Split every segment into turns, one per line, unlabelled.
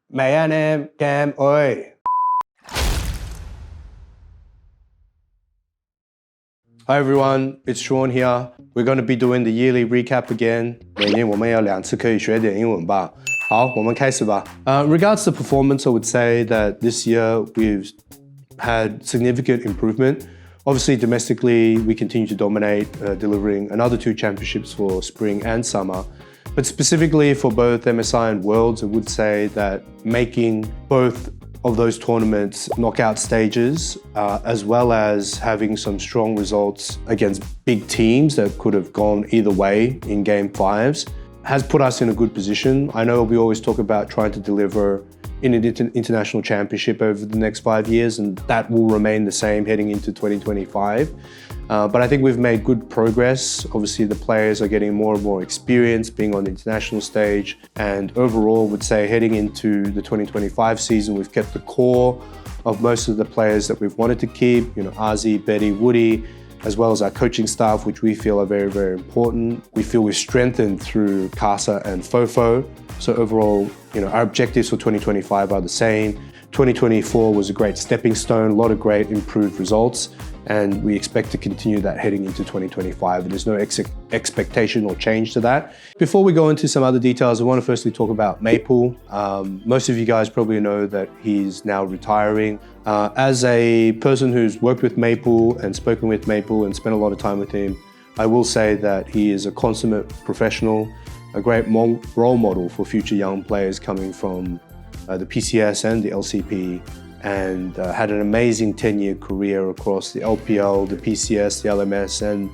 Mày anh em, Cam ơi. Hi everyone, it's Sean here. We're going to be doing the yearly recap again. 每年我们有2次可以学点英文吧。好，我们开始吧。Regards to performance, I would say that this year we've had significant improvement. Obviously, domestically, we continue to dominate, delivering another 2 championships for spring and summer. But specifically for both MSI and Worlds, I would say that making both of those tournaments knockout stages, as well as having some strong results against big teams that could have gone either way in Game 5s, has put us in a good position. I know we always talk about trying to deliver in an international championship over the next 5 years, and that will remain the same heading into 2025. But I think we've made good progress. Obviously, the players are getting more and more experience being on the international stage. And overall, I would say heading into the 2025 season, we've kept the core of most of the players that we've wanted to keep, Ozzy, Betty, Woody, as well as our coaching staff, which we feel are very, very important. We feel we've strengthened through Casa and Fofo. So overall, our objectives for 2025 are the same. 2024 was a great stepping stone, a lot of great improved results, and we expect to continue that heading into 2025. And there's no expectation or change to that. Before we go into some other details, I want to firstly talk about Maple. Most of you guys probably know that he's now retiring. As a person who's worked with Maple and spoken with Maple and spent a lot of time with him, I will say that he is a consummate professional, a great role model for future young players coming from the PCS and the LCP, and had an amazing 10-year career across the LPL, the PCS, the LMS, and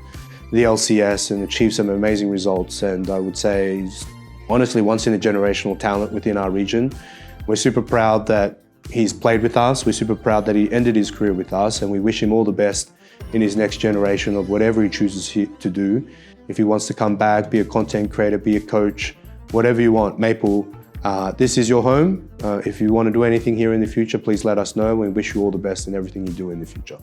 the LCS, and achieved some amazing results. And I would say he's honestly once in a generational talent within our region. We're super proud that he's played with us. We're super proud that he ended his career with us, and we wish him all the best in his next generation of whatever he chooses to do. If he wants to come back, be a content creator, be a coach, whatever you want, Maple, this is your home. If you want to do anything here in the future, please let us know. We wish you all the best in everything you do in the future.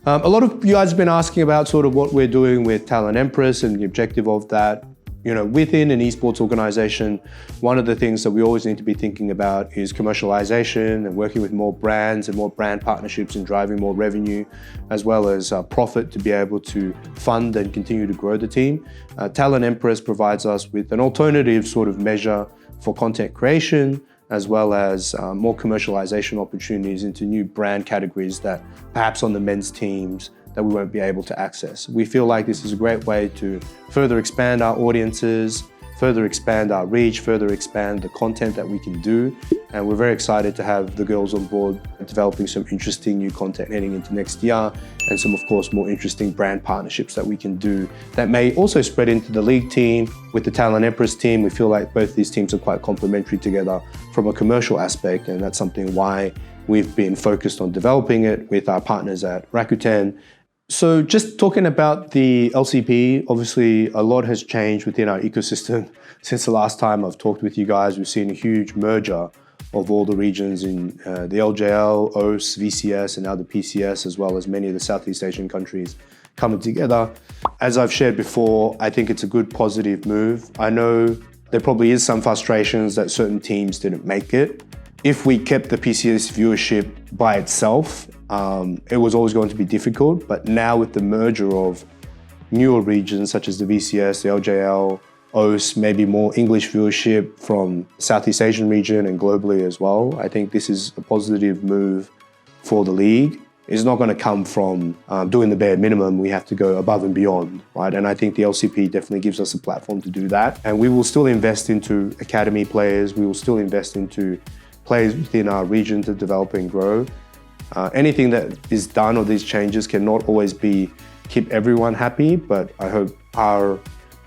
A lot of you guys have been asking about sort of what we're doing with Talon Empress and the objective of that. Within an esports organization, one of the things that we always need to be thinking about is commercialization and working with more brands and more brand partnerships and driving more revenue, as well as profit to be able to fund and continue to grow the team. Talon Empress provides us with an alternative sort of measure for content creation, as well as more commercialization opportunities into new brand categories that perhaps on the men's teams that we won't be able to access. We feel like this is a great way to further expand our audiences, further expand our reach, further expand the content that we can do. And we're very excited to have the girls on board developing some interesting new content heading into next year, and some, of course, more interesting brand partnerships that we can do that may also spread into the league team. With the Talon Empress team, we feel like both these teams are quite complementary together from a commercial aspect, and that's something why we've been focused on developing it with our partners at Rakuten. So just talking about the LCP, obviously a lot has changed within our ecosystem since the last time I've talked with you guys. We've seen a huge merger of all the regions in the LJL, OS, VCS, and now the PCS, as well as many of the Southeast Asian countries coming together. As I've shared before, I think it's a good positive move. I know there probably is some frustrations that certain teams didn't make it. If we kept the PCS viewership by itself, it was always going to be difficult, but now with the merger of newer regions such as the VCS, the LJL, OS, maybe more English viewership from Southeast Asian region and globally as well, I think this is a positive move for the league. It's not going to come from doing the bare minimum. We have to go above and beyond, right? And I think the LCP definitely gives us a platform to do that. And we will still invest into academy players. We will still invest into players within our region to develop and grow. Anything that is done or these changes cannot always keep everyone happy, but I hope our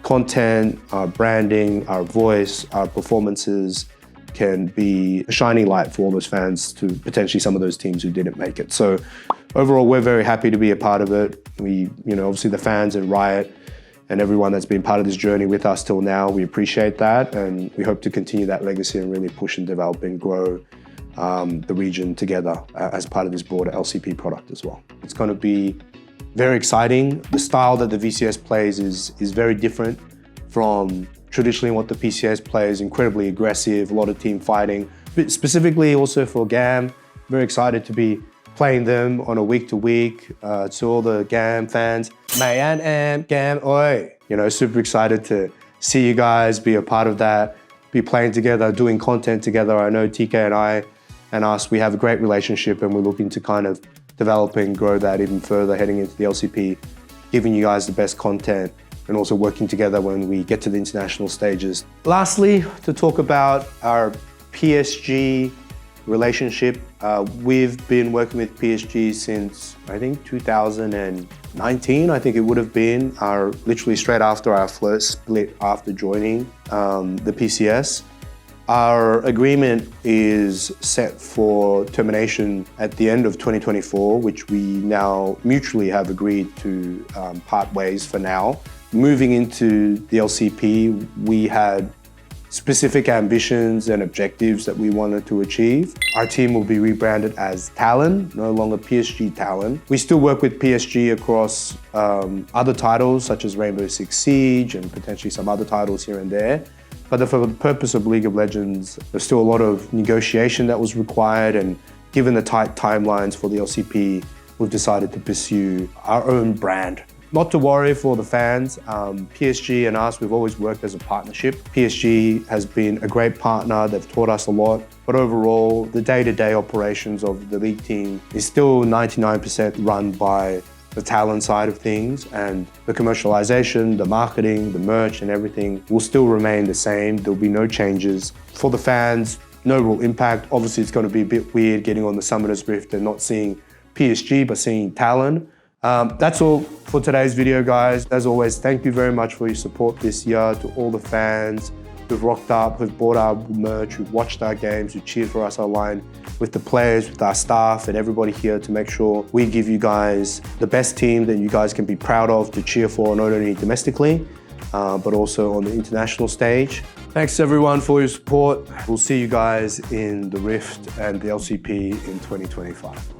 content, our branding, our voice, our performances can be a shining light for all those fans to potentially some of those teams who didn't make it. So overall, we're very happy to be a part of it. We, obviously the fans and Riot and everyone that's been part of this journey with us till now, we appreciate that, and we hope to continue that legacy and really push and develop and grow the region together as part of this broader LCP product as well. It's going to be very exciting. The style that the VCS plays is very different from traditionally what the PCS plays, incredibly aggressive, a lot of team fighting, specifically also for GAM. Very excited to be playing them on a week-to-week. To all the GAM fans, Mày An Am GAM Oi. Super excited to see you guys, be a part of that, be playing together, doing content together. I know TK and I and us, we have a great relationship and we're looking to kind of develop and grow that even further heading into the LCP, giving you guys the best content and also working together when we get to the international stages. Lastly, to talk about our PSG relationship. We've been working with PSG since, I think, 2019, I think it would have been, literally straight after our first split after joining the PCS. Our agreement is set for termination at the end of 2024, which we now mutually have agreed to part ways for now. Moving into the LCP, we had specific ambitions and objectives that we wanted to achieve. Our team will be rebranded as Talon, no longer PSG Talon. We still work with PSG across other titles such as Rainbow Six Siege and potentially some other titles here and there. But for the purpose of League of Legends, there's still a lot of negotiation that was required, and given the tight timelines for the LCP, we've decided to pursue our own brand. Not to worry for the fans, PSG and us, we've always worked as a partnership. PSG has been a great partner, they've taught us a lot, but overall, the day-to-day operations of the league team is still 99% run by the Talon side of things, and the commercialization, the marketing, the merch and everything will still remain the same. There'll be no changes. For the fans, no real impact. Obviously, it's going to be a bit weird getting on the Summoner's Rift and not seeing PSG, but seeing Talon. That's all for today's video, guys. As always, thank you very much for your support this year. To all the fans who've rocked up, who've bought our merch, who've watched our games, who cheered for us online, with the players, with our staff and everybody here to make sure we give you guys the best team that you guys can be proud of to cheer for, not only domestically, but also on the international stage. Thanks everyone for your support. We'll see you guys in the Rift and the LCP in 2025.